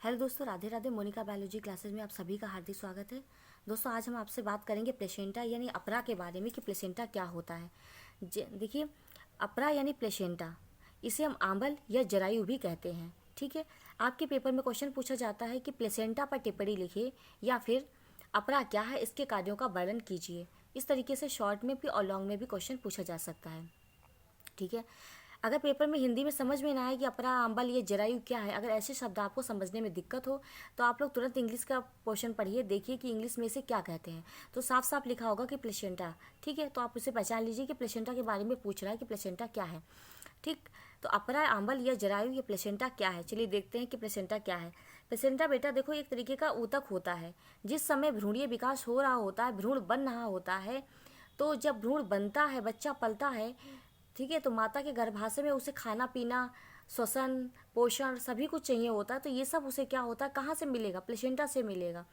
Hello दोस्तों, Radhe Radhe. Monika biology classes में आप सभी का हार्दिक स्वागत है। दोस्तों, आज हम आपसे बात करेंगे प्लेसेंटा यानी अपरा के बारे में कि प्लेसेंटा क्या होता है। देखिए, अपरा यानी प्लेसेंटा, इसे हम आंबल या जरायु भी कहते हैं। ठीक है, आपके पेपर में क्वेश्चन पूछा जाता है कि प्लेसेंटा पर टिप्पणी लिखिए या फिर अपरा क्या है, इसके कार्यों का वर्णन कीजिए। इस तरीके से शॉर्ट में भी और लॉन्ग में भी क्वेश्चन पूछा जा सकता है। ठीक है, अगर पेपर में हिंदी में समझ में ना आए कि अपरा, अम्बल, ये जरायु क्या है, अगर ऐसे शब्द आपको समझने में दिक्कत हो तो आप लोग तुरंत इंग्लिश का पोर्शन पढ़िए, देखिए कि इंग्लिश में इसे क्या कहते हैं। तो साफ साफ लिखा होगा कि प्लेसेंटा। ठीक है, तो आप उसे पहचान लीजिए कि प्लेसेंटा के बारे में पूछ रहा है कि प्लेसेंटा क्या है। ठीक, तो अपरा, अम्बल या जरायु, ये प्लेसेंटा क्या है। चलिए देखते हैं कि प्लेसेंटा क्या है। प्लेसेंटा बेटा देखो, एक तरीके का ऊतक होता है। जिस समय भ्रूणीय विकास हो रहा होता है, भ्रूण बन रहा होता है, तो जब भ्रूण बनता है, बच्चा पलता है, ठीक है, तो माता के गर्भाशय में उसे खाना पीना, श्वसन, पोषण सभी कुछ चाहिए होता है। तो ये सब उसे क्या होता है, कहाँ से मिलेगा, प्लेसेंटा से मिलेगा।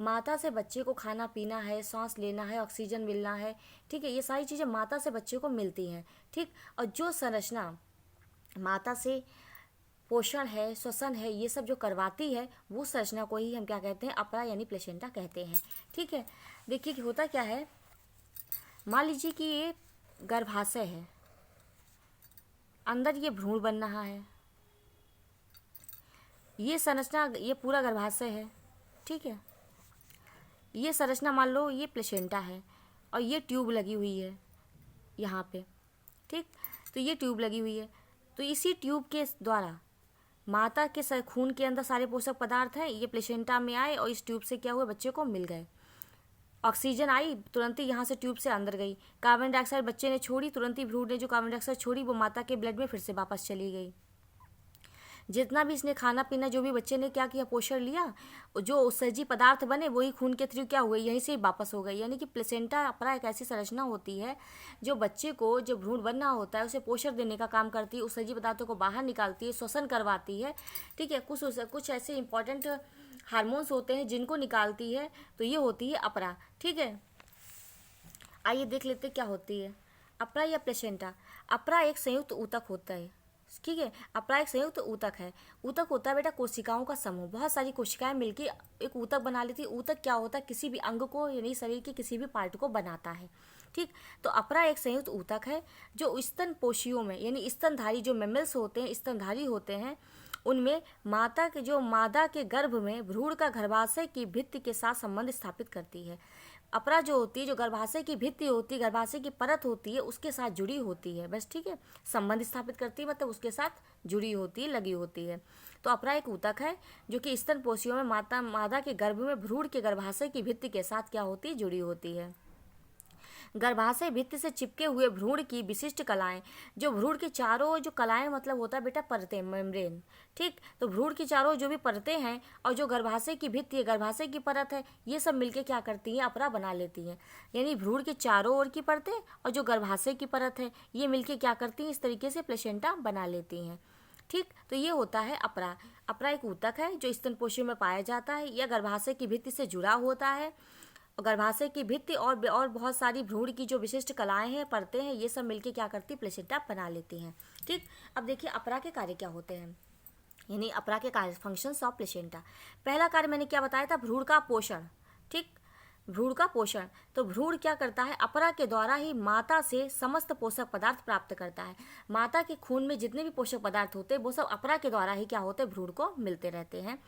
माता से बच्चे को खाना पीना है, सांस लेना है, ऑक्सीजन मिलना है। ठीक है, ये सारी चीज़ें माता से बच्चे को मिलती हैं। ठीक, और जो संरचना माता से पोषण है, श्वसन है, ये सब जो करवाती है, वो संरचना को ही हम क्या कहते हैं, अपरा यानी प्लेसेंटा कहते हैं। ठीक है, देखिए कि होता क्या है। मान लीजिए कि ये गर्भाशय है, अंदर ये भ्रूण बन रहा है, ये संरचना, ये पूरा गर्भाशय है। ठीक है, ये संरचना मान लो ये प्लेसेंटा है और ये ट्यूब लगी हुई है यहाँ पे। ठीक, तो ये ट्यूब लगी हुई है, तो इसी ट्यूब के द्वारा माता के खून के अंदर सारे पोषक पदार्थ हैं, ये प्लेसेंटा में आए और इस ट्यूब से क्या हुआ, बच्चे को मिल गए। ऑक्सीजन आई, तुरंत ही यहाँ से ट्यूब से अंदर गई। कार्बन डाइऑक्साइड बच्चे ने छोड़ी, तुरंत ही भ्रूण ने जो कार्बन डाइऑक्साइड छोड़ी वो माता के ब्लड में फिर से वापस चली गई। जितना भी इसने खाना पीना, जो भी बच्चे ने क्या किया, पोषण लिया, जो उत्सर्जी पदार्थ बने वही खून के थ्रू क्या हुए, यहीं से वापस हो गई। यानी कि प्लेसेंटा अपरा एक ऐसी संरचना होती है जो बच्चे को, जो भ्रूण बनना होता है, उसे पोषण देने का काम करती है, उत्सर्जी पदार्थों को बाहर निकालती है, श्वसन करवाती है। ठीक है, कुछ ऐसे इंपॉर्टेंट हार्मोन्स होते हैं जिनको निकालती है, तो ये होती है अपरा। ठीक है, आइए देख लेते क्या होती है अपरा या प्लेसेंटा। अपरा एक संयुक्त ऊतक होता है। ठीक है, अपरा एक संयुक्त ऊतक है। ऊतक होता है बेटा कोशिकाओं का समूह, बहुत सारी कोशिकाएं मिलकर एक ऊतक बना लेती है। ऊतक क्या होता है, किसी भी अंग को यानी शरीर के किसी भी पार्ट को बनाता है। ठीक, तो अपरा एक संयुक्त ऊतक है जो स्तन पोषियों में, यानी स्तनधारी जो मेमल्स होते हैं, स्तनधारी होते हैं, उनमें माता के, जो मादा के गर्भ में भ्रूण का गर्भाशय की भित्ति के साथ संबंध स्थापित करती है। अपरा जो होती है, जो गर्भाशय की भित्ति होती है, गर्भाशय की परत होती है, उसके साथ जुड़ी होती है बस। ठीक है, संबंध स्थापित करती है मतलब उसके साथ जुड़ी होती है, लगी होती है। तो अपरा एक ऊतक है जो कि स्तन पोषियों में मादा के गर्भ में भ्रूण के गर्भाशय की भित्ति के साथ क्या होती है, जुड़ी होती है। गर्भाशय भित्ति से चिपके हुए भ्रूण की विशिष्ट कलाएं, जो भ्रूण के चारों, जो कलाएं मतलब होता है बेटा परतें, मेम्ब्रेन। ठीक, तो भ्रूण की चारों जो भी परतें हैं और जो गर्भाशय की भित्ति है, गर्भाशय की परत है, ये सब मिलके क्या करती हैं, अपरा बना लेती हैं। यानी भ्रूण के चारों ओर की परतें और जो गर्भाशय की परत है, ये मिलके क्या करती हैं, इस तरीके से प्लेसेंटा बना लेती हैं। ठीक, तो ये होता है अपरा। अपरा एक ऊतक है जो स्तन पोषियों में पाया जाता है, या गर्भाशय की भित्ति से जुड़ा होता है। और गर्भाशय की भित्ति और बहुत सारी भ्रूण की जो विशिष्ट कलाएं हैं, परतें हैं, ये सब मिलके क्या करती, प्लेसेंटा बना लेती हैं। ठीक, अब देखिए अपरा के कार्य क्या होते हैं, यानी अपरा के कार्य, फंक्शंस ऑफ प्लेसेंटा। पहला कार्य मैंने क्या बताया था, भ्रूण का पोषण। ठीक, भ्रूण का पोषण, तो भ्रूण क्या करता है, अपरा के द्वारा ही माता से समस्त पोषक पदार्थ प्राप्त करता है। माता के खून में जितने भी पोषक पदार्थ होते हैं वो सब अपरा के द्वारा ही क्या होते हैं, भ्रूण को मिलते रहते हैं।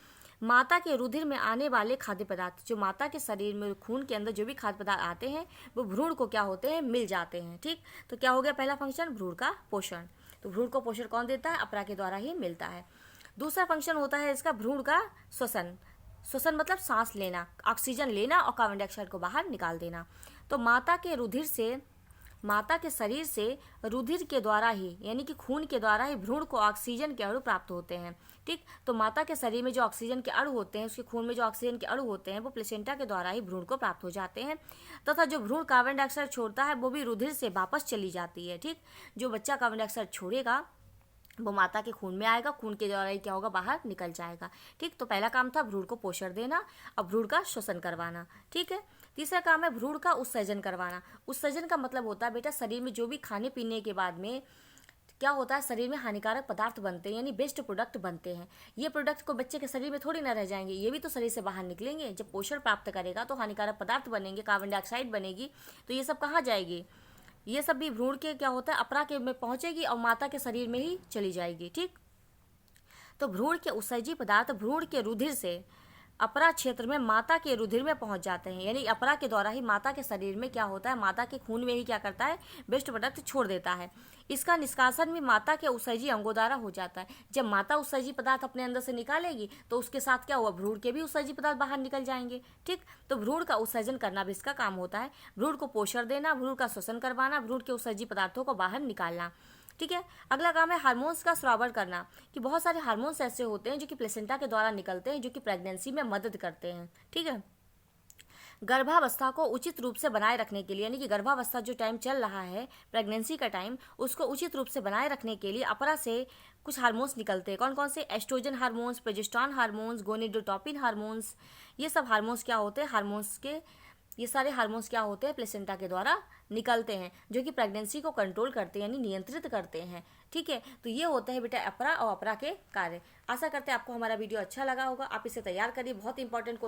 माता के रुधिर में आने वाले खाद्य पदार्थ, जो माता के शरीर में, खून के अंदर जो भी खाद्य पदार्थ आते हैं वो भ्रूण को क्या होते हैं, मिल जाते हैं। ठीक, तो क्या हो गया पहला फंक्शन, भ्रूण का पोषण। तो भ्रूण को पोषण कौन देता है, अपरा के द्वारा ही मिलता है। दूसरा फंक्शन होता है इसका, भ्रूण का श्वसन। श्वसन मतलब सांस लेना, ऑक्सीजन लेना और कार्बन डाइऑक्साइड को बाहर निकाल देना। तो माता के रुधिर से, माता के शरीर से रुधिर के द्वारा ही, यानी कि खून के द्वारा ही भ्रूण को ऑक्सीजन के अणु प्राप्त होते हैं। ठीक, तो माता के शरीर में जो ऑक्सीजन के अणु होते हैं, उसके खून में जो ऑक्सीजन के अणु होते हैं, वो प्लेसेंटा के द्वारा ही भ्रूण को प्राप्त हो जाते हैं। तथा जो भ्रूण कार्बन डाइऑक्साइड छोड़ता है वो भी रुधिर से वापस चली जाती है। ठीक, जो बच्चा कार्बन डाइऑक्साइड छोड़ेगा वो माता के खून में आएगा, खून के द्वारा ही क्या होगा, बाहर निकल जाएगा। ठीक, तो पहला काम था भ्रूण को पोषण देना और भ्रूण का श्वसन करवाना। ठीक है, तीसरा काम है भ्रूण का उत्सर्जन करवाना। उत्सर्जन का मतलब होता है बेटा, शरीर में जो भी खाने पीने के बाद में क्या होता है, शरीर में हानिकारक पदार्थ बनते हैं, यानी वेस्ट प्रोडक्ट बनते हैं। ये प्रोडक्ट को बच्चे के शरीर में थोड़ी ना रह जाएंगे, ये भी तो शरीर से बाहर निकलेंगे। जब पोषण प्राप्त करेगा तो हानिकारक पदार्थ बनेंगे, कार्बन डाइऑक्साइड बनेगी, तो ये सब कहाँ जाएगी? ये सब भी भ्रूण के क्या होता है, अपरा के में पहुंचेगी और माता के शरीर में ही चली जाएगी। ठीक, तो भ्रूण के उत्सर्जी पदार्थ भ्रूण के रुधिर से अपरा क्षेत्र में माता के रुधिर में पहुंच जाते हैं, यानी अपरा के द्वारा ही माता के शरीर में क्या होता है, माता के खून में ही क्या करता है, वेस्ट प्रोडक्ट छोड़ देता है। इसका निष्कासन भी माता के उत्सर्जी अंगों द्वारा हो जाता है। जब माता उत्सर्जी पदार्थ अपने अंदर से निकालेगी तो उसके साथ क्या हुआ, भ्रूण के भी उत्सर्जी पदार्थ बाहर निकल जाएंगे। ठीक, तो भ्रूण का उत्सर्जन करना भी इसका काम होता है। भ्रूण को पोषण देना, भ्रूण का श्वसन करवाना, भ्रूण के उत्सर्जी पदार्थों को बाहर निकालना। ठीक है, अगला काम है हार्मोन्स का स्रावण करना, कि बहुत सारे हार्मोन्स ऐसे होते हैं जो कि प्लेसेंटा के द्वारा निकलते हैं, जो कि प्रेगनेंसी में मदद करते हैं। ठीक है, गर्भावस्था को उचित रूप से बनाए रखने के लिए, यानी कि गर्भावस्था जो टाइम चल रहा है, प्रेगनेंसी का टाइम, उसको उचित रूप से बनाए रखने के लिए अपरा से कुछ हार्मोन्स निकलते हैं। कौन कौन से? Oestrogen hormones, progesterone hormones, gonadotropin hormones. ये सब हार्मोन्स क्या होते हैं, ये सारे हार्मोन्स क्या होते हैं, प्लेसेंटा के द्वारा निकलते हैं, जो कि प्रेगनेंसी को कंट्रोल करते हैं, यानी नियंत्रित करते हैं। ठीक है, तो ये होते हैं बेटा अपरा और अपरा के कार्य। आशा करते हैं आपको हमारा वीडियो अच्छा लगा होगा, आप इसे तैयार करिए, बहुत इंपॉर्टेंट